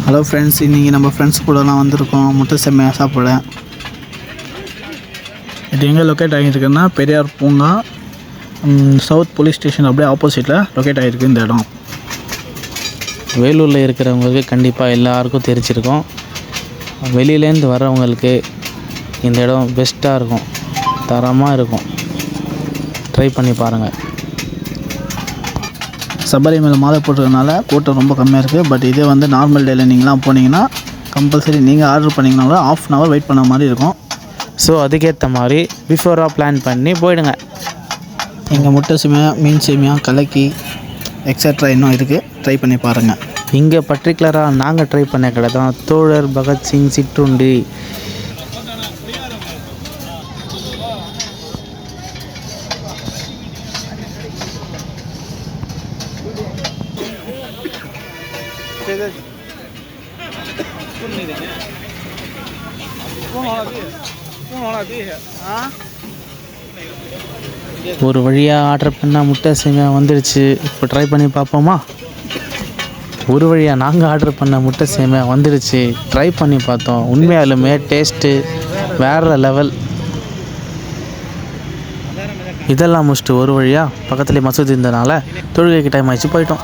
Hello friends, இன்றைக்கி நம்ம friends கூடலாம் வந்திருக்கோம் முட்டை செம்மையாக சாப்பிட. இது எங்கே லொக்கேட் ஆகியிருக்குன்னா பெரியார் பூங்கா சவுத் போலீஸ் ஸ்டேஷன் அப்படியே ஆப்போசிட்டில் லொக்கேட் ஆகிருக்கு இந்த இடம். வேலூரில் இருக்கிறவங்களுக்கு கண்டிப்பாக எல்லாருக்கும் தெரிஞ்சிருக்கும். வெளியிலேருந்து வர்றவங்களுக்கு இந்த இடம் பெஸ்ட்டாக இருக்கும், தரமாக இருக்கும். ட்ரை பண்ணி பாருங்கள். சபரிமலை மாலை போட்டதுனால கூட்டம் ரொம்ப கம்மியாக இருக்குது. பட் இதே வந்து நார்மல் டேயில் நீங்களாம் போனீங்கன்னா கம்பல்சரி நீங்கள் ஆர்டர் பண்ணிங்கன்னா ½ hour வெயிட் பண்ண மாதிரி இருக்கும். ஸோ அதுக்கேற்ற மாதிரி பிஃபோராக பிளான் பண்ணி போயிடுங்க. இங்கே முட்டை சேமியா, மீன் சேமியா, கலக்கி எக்ஸட்ரா இன்னும் இருக்குது. ட்ரை பண்ணி பாருங்கள். இங்கே பர்டிகுலராக நாங்கள் ட்ரை பண்ண கடை தான் தோழர் பகத்சிங் சிற்றுண்டி. ஒரு வழியாக ஆர்டர் பண்ணால் முட்டை சேமியா வந்துடுச்சு. இப்போ ட்ரை பண்ணி பார்ப்போமா? ஒரு வழியாக நாங்கள் ஆர்டர் பண்ண முட்டை சேமியா வந்துடுச்சு. ட்ரை பண்ணி பார்த்தோம். உண்மையாலுமே டேஸ்ட்டு வேறு லெவல். இதெல்லாம் முடிச்சுட்டு ஒரு வழியாக பக்கத்துலேயே மசூதி இருந்ததுனால தொழுகைக்கு டைம் ஆகிடுச்சு, போயிட்டோம்.